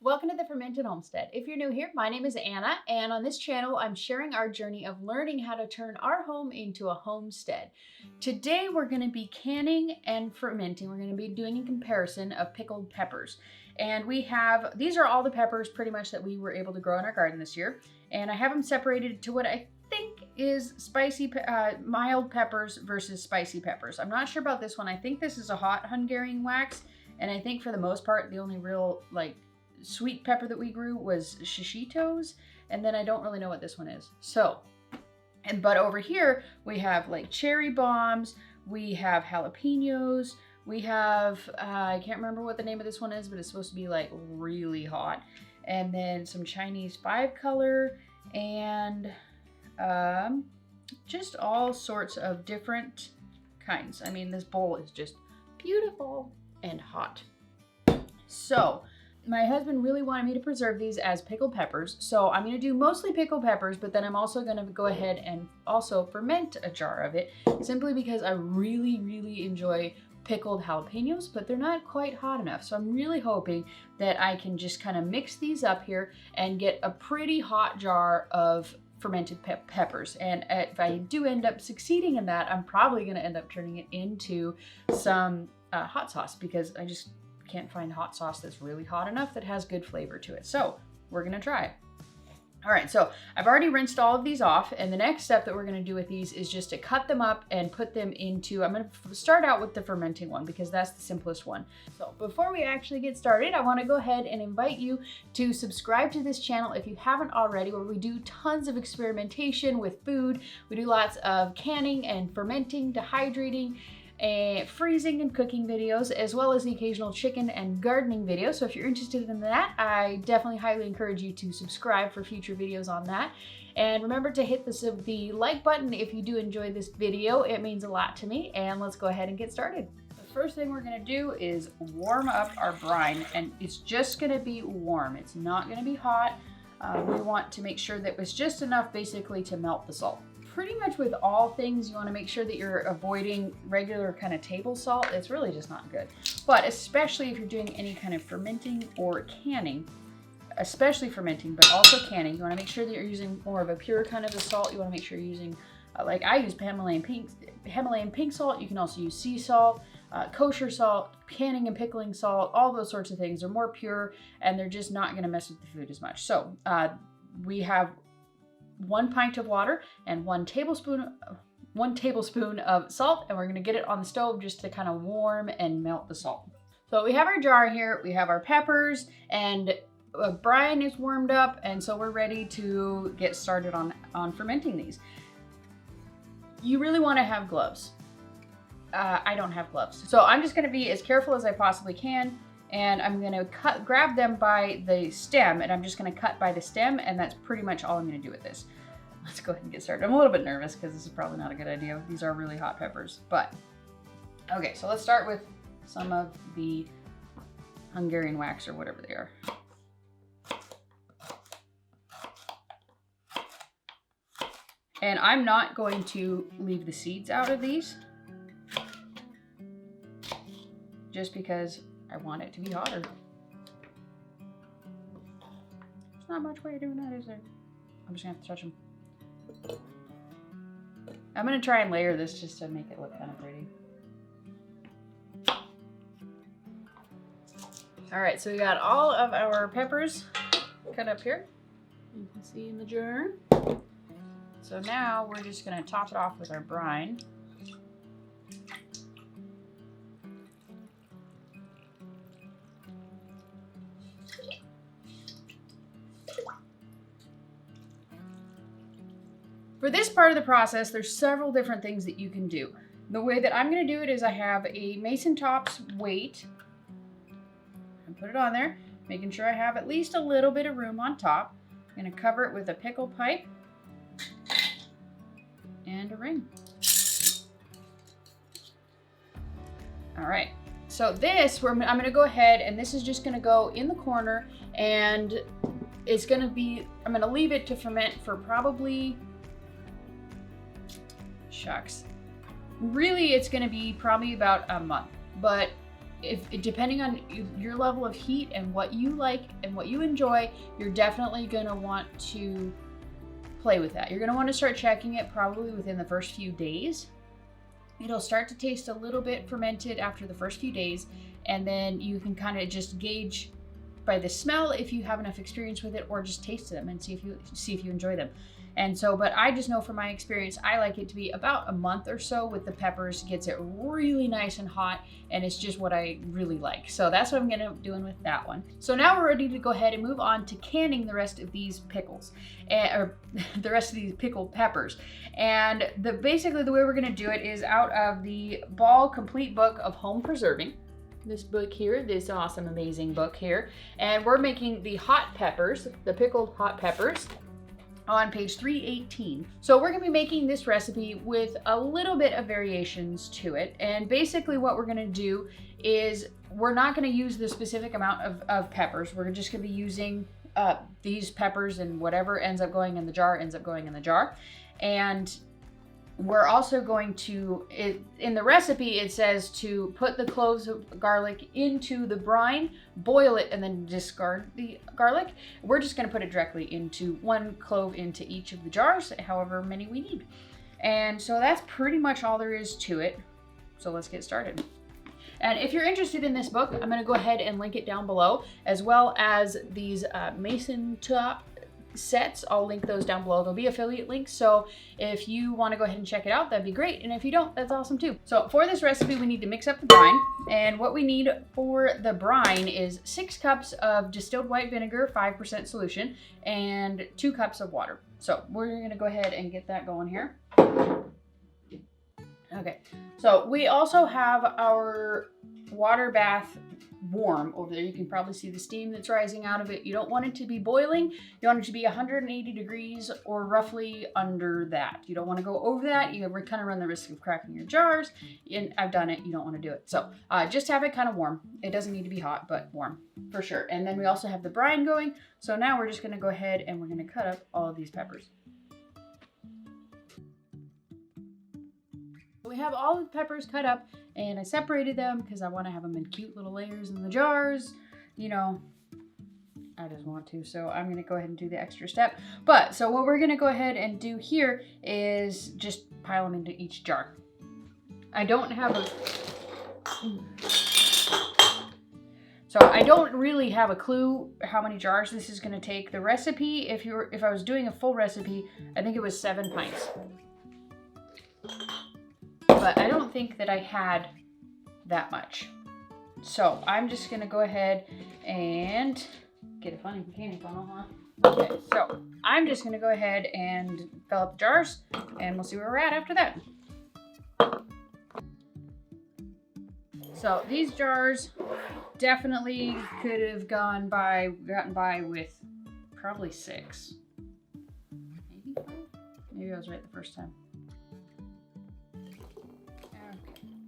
Welcome to the Fermented Homestead. If you're new here, my name is Anna, and on this channel, I'm sharing our journey of learning how to turn our home into a homestead. Today, we're going to be canning and fermenting. We're going to be doing a comparison of pickled peppers. And these are all the peppers pretty much that we were able to grow in our garden this year. And I have them separated to what I think is mild peppers versus spicy peppers. I'm not sure about this one. I think this is a hot Hungarian wax. And I think for the most part, the only real sweet pepper that we grew was shishitos, and then I don't really know what this one is. But over here we have like cherry bombs, we have jalapenos, we have I can't remember what the name of this one is, but it's supposed to be like really hot, and then some Chinese 5-color, and just all sorts of different kinds. I mean, this bowl is just beautiful and hot. So my husband really wanted me to preserve these as pickled peppers. So I'm gonna do mostly pickled peppers, but then I'm also gonna go ahead and also ferment a jar of it, simply because I really, really enjoy pickled jalapenos, but they're not quite hot enough. So I'm really hoping that I can just kind of mix these up here and get a pretty hot jar of fermented peppers. And if I do end up succeeding in that, I'm probably gonna end up turning it into some hot sauce, because I just can't find hot sauce that's really hot enough that has good flavor to it. So we're gonna try. All right, so I've already rinsed all of these off, and the next step that we're gonna do with these is just to cut them up and put them into, I'm gonna start out with the fermenting one because that's the simplest one. So before we actually get started, I wanna go ahead and invite you to subscribe to this channel if you haven't already, where we do tons of experimentation with food. We do lots of canning and fermenting, dehydrating, freezing and cooking videos, as well as the occasional chicken and gardening video. So if you're interested in that, I definitely highly encourage you to subscribe for future videos on that. And remember to hit the like button if you do enjoy this video. It means a lot to me. And let's go ahead and get started. The first thing we're gonna do is warm up our brine, and it's just gonna be warm. It's not gonna be hot. We want to make sure that it's just enough basically to melt the salt. Pretty much with all things, you want to make sure that you're avoiding regular kind of table salt. It's really just not good. But especially if you're doing any kind of fermenting or canning, especially fermenting, but also canning, you want to make sure that you're using more of a pure kind of a salt. You want to make sure you're using, like I use Himalayan pink salt. You can also use sea salt, kosher salt, canning and pickling salt. All those sorts of things are more pure, and they're just not going to mess with the food as much. So we have 1 pint of water and 1 tablespoon of salt, and we're going to get it on the stove just to kind of warm and melt the salt. So we have our jar here, we have our peppers, and brine is warmed up, and so we're ready to get started on fermenting these. You really want to have gloves. I don't have gloves, so I'm just going to be as careful as I possibly can. And I'm gonna grab them by the stem, and I'm just gonna cut by the stem, and that's pretty much all I'm gonna do with this. Let's go ahead and get started. I'm a little bit nervous because this is probably not a good idea. These are really hot peppers, but okay, so let's start with some of the Hungarian wax or whatever they are. And I'm not going to leave the seeds out of these, just because I want it to be hotter. There's not much way of doing that, is there? I'm just gonna have to touch them. I'm gonna try and layer this just to make it look kind of pretty. All right, so we got all of our peppers cut up here. You can see in the jar. So now we're just gonna top it off with our brine. For this part of the process, there's several different things that you can do. The way that I'm going to do it is I have a Mason Tops weight, and put it on there, making sure I have at least a little bit of room on top. I'm going to cover it with a pickle pipe and a ring. All right, so this, I'm going to go ahead, and this is just going to go in the corner, and it's going to be, I'm going to leave it to ferment for probably, shucks, really it's going to be probably about a month, but depending on your level of heat and what you like and what you enjoy, you're definitely going to want to play with that. You're going to want to start checking it probably within the first few days. It'll start to taste a little bit fermented after the first few days, and then you can kind of just gauge by the smell if you have enough experience with it, or just taste them and see if you enjoy them. And so, but I just know from my experience, I like it to be about a month or so with the peppers. Gets it really nice and hot, and it's just what I really like. So that's what I'm gonna be doing with that one. So now we're ready to go ahead and move on to canning the rest of these pickles, or the rest of these pickled peppers. And basically the way we're gonna do it is out of the Ball Complete Book of Home Preserving. This book here, this awesome, amazing book here. And we're making the hot peppers, the pickled hot peppers, on page 318. So we're gonna be making this recipe with a little bit of variations to it. And basically what we're gonna do is we're not gonna use the specific amount of peppers. We're just gonna be using these peppers, and whatever ends up going in the jar, ends up going in the jar. And we're also going to, in the recipe, it says to put the cloves of garlic into the brine, boil it, and then discard the garlic. We're just going to put it directly into 1 clove into each of the jars, however many we need. And so that's pretty much all there is to it. So let's get started. And if you're interested in this book, I'm going to go ahead and link it down below, as well as these mason top sets. I'll link those down below. There'll be affiliate links, so if you want to go ahead and check it out, that'd be great. And if you don't, that's awesome too. So for this recipe, we need to mix up the brine, and what we need for the brine is 6 cups of distilled white vinegar, 5% solution, and 2 cups of water. So we're gonna go ahead and get that going here. Okay, so we also have our water bath warm over there. You can probably see the steam that's rising out of it. You don't want it to be boiling. You want it to be 180 degrees or roughly under that. You don't want to go over that. You kind of run the risk of cracking your jars. And I've done it. You don't want to do it. So just have it kind of warm. It doesn't need to be hot, but warm for sure. And then we also have the brine going. So now we're just going to go ahead and we're going to cut up all of these peppers. We have all the peppers cut up, and I separated them because I want to have them in cute little layers in the jars. You know, I just want to, so I'm going to go ahead and do the extra step. But so what we're going to go ahead and do here is just pile them into each jar. I don't have a... So I don't really have a clue how many jars this is going to take. The recipe, if I was doing a full recipe, I think it was 7 pints. But I don't think that I had that much. So I'm just gonna go ahead and get a funny canning funnel, huh? Okay, so I'm just gonna go ahead and fill up the jars, and we'll see where we're at after that. So these jars definitely could have gotten by with probably 6. Maybe 5? Maybe I was right the first time.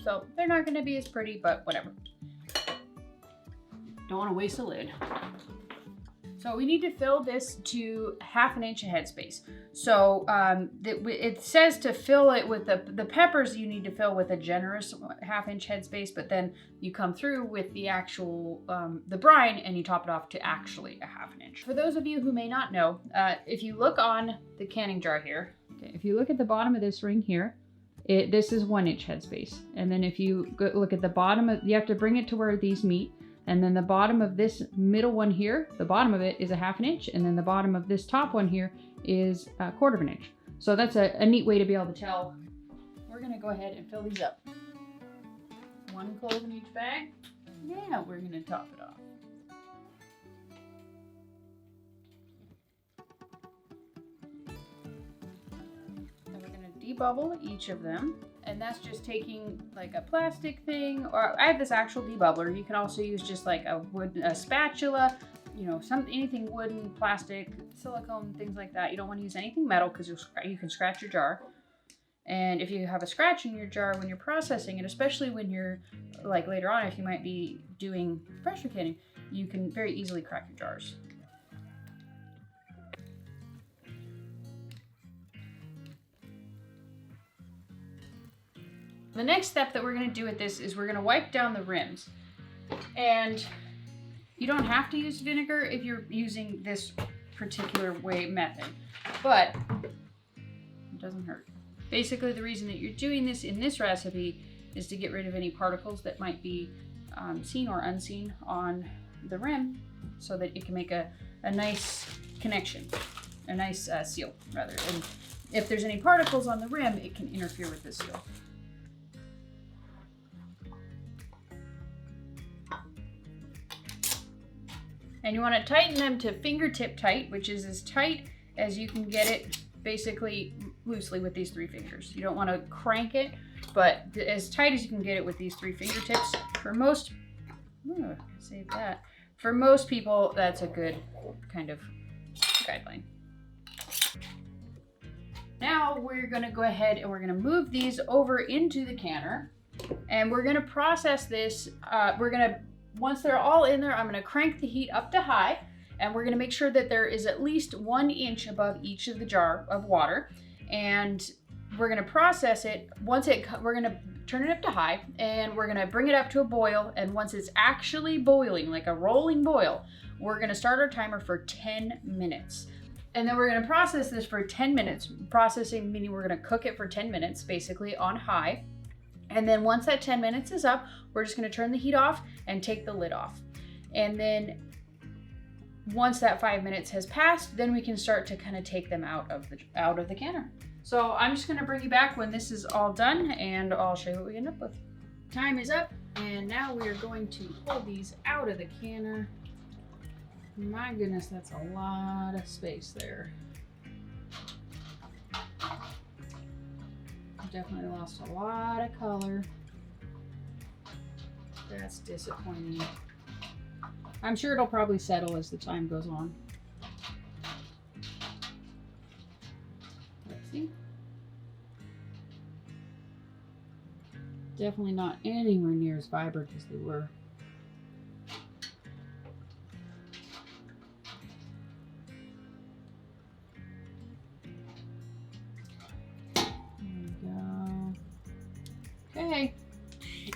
So they're not going to be as pretty, but whatever. Don't want to waste a lid. So we need to fill this to 1/2 inch of headspace. So it says to fill it with the peppers, you need to fill with a generous 1/2 inch headspace, but then you come through with the actual, the brine, and you top it off to actually a 1/2 inch. For those of you who may not know, if you look on the canning jar here, okay, if you look at the bottom of this ring here, this is 1 inch headspace. And then if you look at the bottom of, you have to bring it to where these meet. And then the bottom of this middle one here, the bottom of it is a 1/2 inch. And then the bottom of this top one here is 1/4 inch. So that's a neat way to be able to tell. We're gonna go ahead and fill these up. 1 clove in each bag. Now we're gonna top it off. Debubble each of them, and that's just taking like a plastic thing, or I have this actual debubbler. You can also use just like a spatula, you know, anything wooden, plastic, silicone, things like that. You don't want to use anything metal because you can scratch your jar. And if you have a scratch in your jar when you're processing it, especially when you're like later on, if you might be doing pressure canning, you can very easily crack your jars. The next step that we're going to do with this is we're going to wipe down the rims. And you don't have to use vinegar if you're using this particular method, but it doesn't hurt. Basically, the reason that you're doing this in this recipe is to get rid of any particles that might be seen or unseen on the rim, so that it can make a nice connection, a nice seal, rather. And if there's any particles on the rim, it can interfere with the seal. And you want to tighten them to fingertip tight, which is as tight as you can get it, basically loosely with these 3 fingers. You don't want to crank it, but as tight as you can get it with these 3 fingertips. For most, save that. For most people, that's a good kind of guideline. Now we're gonna go ahead and we're gonna move these over into the canner, and we're gonna process this. Once they're all in there, I'm gonna crank the heat up to high, and we're gonna make sure that there is at least 1 inch above each of the jar of water, and we're gonna process it. We're gonna turn it up to high, and we're gonna bring it up to a boil, and once it's actually boiling, like a rolling boil, we're gonna start our timer for 10 minutes. And then we're gonna process this for 10 minutes. Processing meaning we're gonna cook it for 10 minutes, basically on high. And then once that 10 minutes is up, we're just gonna turn the heat off and take the lid off. And then once that 5 minutes has passed, then we can start to kind of take them out of the canner. So I'm just gonna bring you back when this is all done, and I'll show you what we end up with. Time is up, and now we are going to pull these out of the canner. My goodness, that's a lot of space there. Definitely lost a lot of color. That's disappointing. I'm sure it'll probably settle as the time goes on. Let's see. Definitely not anywhere near as vibrant as they were. Okay,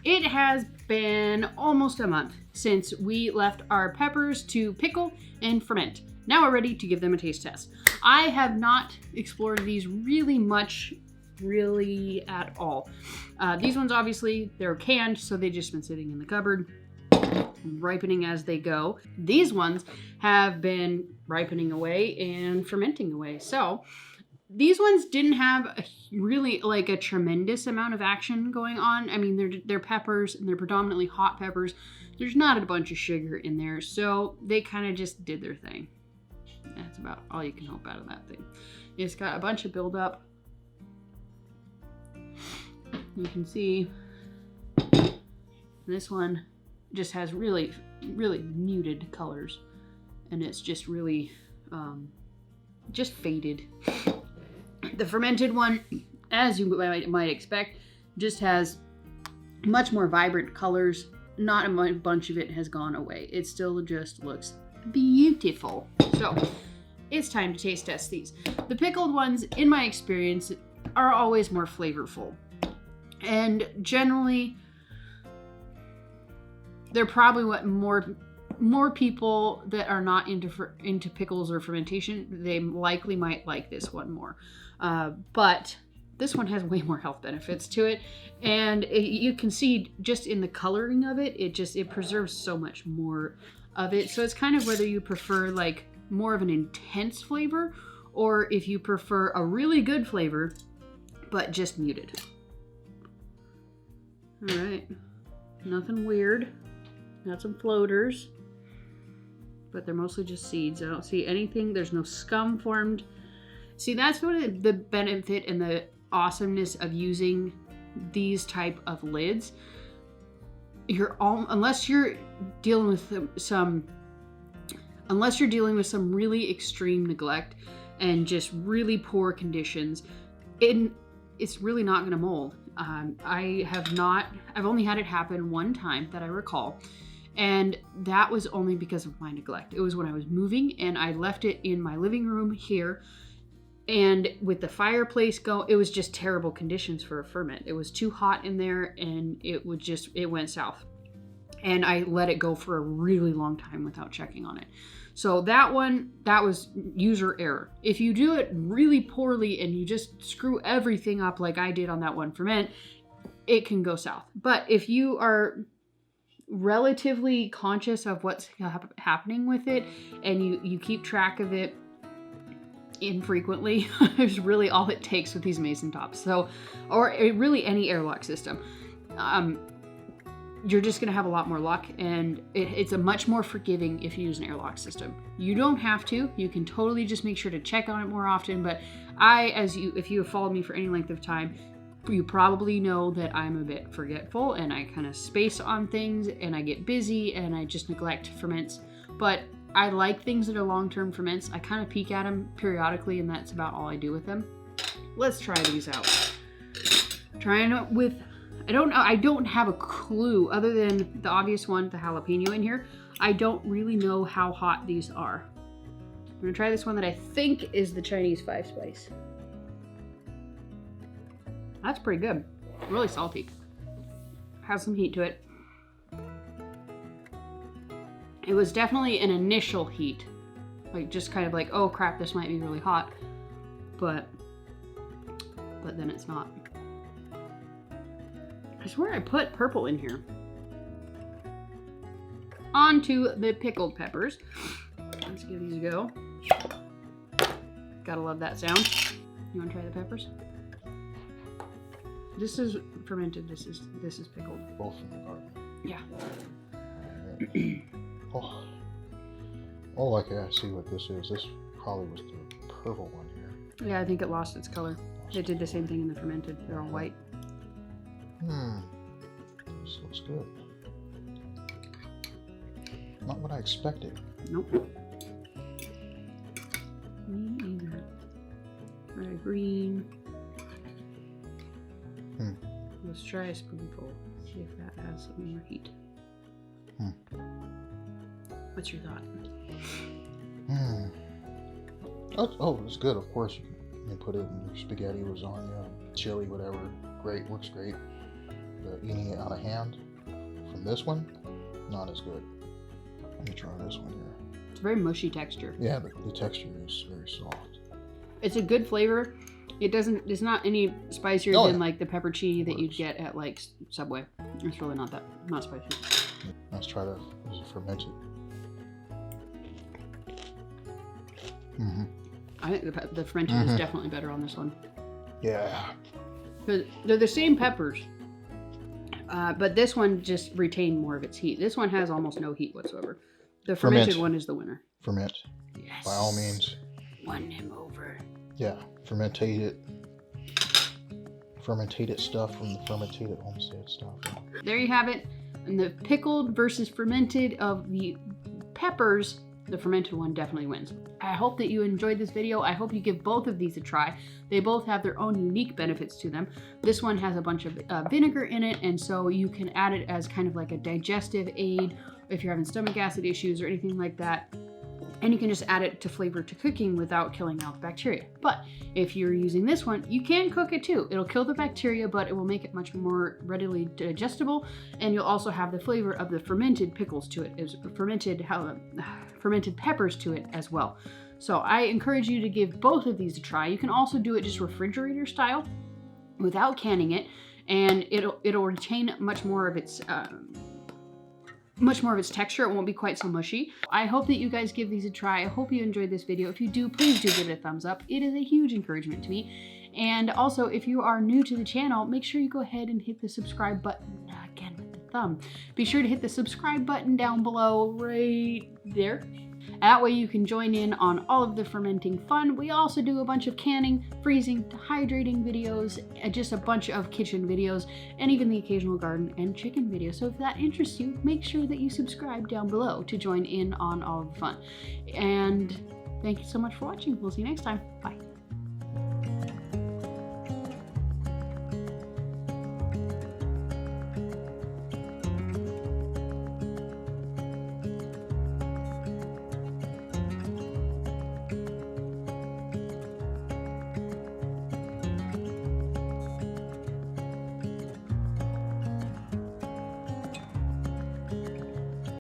it has been almost a month since we left our peppers to pickle and ferment. Now we're ready to give them a taste test. I have not explored these really much, really at all. These ones, obviously, they're canned, so they've just been sitting in the cupboard, ripening as they go. These ones have been ripening away and fermenting away. So these ones didn't have a tremendous amount of action going on. I mean, they're peppers, and they're predominantly hot peppers. There's not a bunch of sugar in there, so they kind of just did their thing. That's about all you can hope out of that thing. It's got a bunch of buildup. You can see this one just has really, really muted colors, and it's just really just faded. The fermented one, as you might expect, just has much more vibrant colors. Not a bunch of it has gone away. It still just looks beautiful. So it's time to taste test these. The pickled ones, in my experience, are always more flavorful. And generally, they're probably what more people that are not into pickles or fermentation, they likely might like this one more. But this one has way more health benefits to it, and you can see just in the coloring of it, it preserves so much more of it. So it's kind of whether you prefer like more of an intense flavor, or if you prefer a really good flavor but just muted. All right, nothing weird. Got some floaters, but they're mostly just seeds. I don't see anything. There's no scum formed. See, that's what the benefit and the awesomeness of using these type of lids. Unless you're dealing with some really extreme neglect and just really poor conditions, it's really not going to mold. I've only had it happen one time that I recall. And that was only because of my neglect. It was when I was moving and I left it in my living room here. And with the fireplace it was just terrible conditions for a ferment. It was too hot in there, and it went south. and I let it go for a really long time without checking on it. So that one, that was user error. If you do it really poorly and you just screw everything up like I did on that one ferment, it can go south. But if you are relatively conscious of what's happening with it and you keep track of it infrequently, is really all it takes with these mason tops. So, or really any airlock system. You're just going to have a lot more luck, and it's a much more forgiving if you use an airlock system. You don't have to. You can totally just make sure to check on it more often, but if you have followed me for any length of time, you probably know that I'm a bit forgetful, and I kind of space on things, and I get busy, and I just neglect ferments. But I like things that are long-term ferments. I kind of peek at them periodically, and that's about all I do with them. Let's try these out. Trying it with... I don't know. I don't have a clue other than the obvious one, the jalapeno in here. I don't really know how hot these are. I'm gonna try this one that I think is the Chinese 5-spice. That's pretty good. Really salty. Has some heat to it. It was definitely an initial heat. Like just kind of like, oh crap, this might be really hot. But then it's not. I swear I put purple in here. On to the pickled peppers. Let's give these a go. Gotta love that sound. You wanna try the peppers? This is fermented, this is pickled. Both from the garden. Yeah. Oh, okay, I see what this is. This probably was the purple one here. Yeah, I think it lost its color. It did the same thing in the fermented. They're all white. This looks good. Not what I expected. Nope. Me either. Very green. Let's try a spoonful. See if that has some more heat. What's your thought? Oh, it's good. Of course, you can put it in your spaghetti, lasagna, chili, whatever. Great, works great. But eating it out of hand from this one, not as good. Let me try this one here. It's a very mushy texture. Yeah, the texture is very soft. It's a good flavor. It's not any spicier than like the pepperoni that you'd get at like Subway. It's really not spicy. Let's try the fermented. I think the fermented is definitely better on this one. Yeah. Because they're the same peppers, but this one just retained more of its heat. This one has almost no heat whatsoever. The fermented one is the winner. Ferment. Yes. By all means. Won him over. Yeah. Fermented stuff from the Fermented Homestead stuff. Yeah. There you have it. And the pickled versus fermented of the peppers, the fermented one definitely wins. I hope that you enjoyed this video. I hope you give both of these a try. They both have their own unique benefits to them. This one has a bunch of vinegar in it, and so you can add it as kind of like a digestive aid if you're having stomach acid issues or anything like that. And you can just add it to flavor to cooking without killing out the bacteria. But if you're using this one, you can cook it too. It'll kill the bacteria, but it will make it much more readily digestible. And you'll also have the flavor of the fermented pickles to it, fermented peppers to it as well. So I encourage you to give both of these a try. You can also do it just refrigerator style without canning it, and it'll retain much more of its texture. It won't be quite so mushy. I hope that you guys give these a try. I hope you enjoyed this video. If you do, please do give it a thumbs up. It is a huge encouragement to me. And also, if you are new to the channel, make sure you go ahead and hit the subscribe button again with the thumb. Be sure to hit the subscribe button down below right there. That way you can join in on all of the fermenting fun. We also do a bunch of canning, freezing, hydrating videos, just a bunch of kitchen videos, and even the occasional garden and chicken video. So if that interests you, make sure that you subscribe down below to join in on all of the fun. And thank you so much for watching. We'll see you next time. Bye.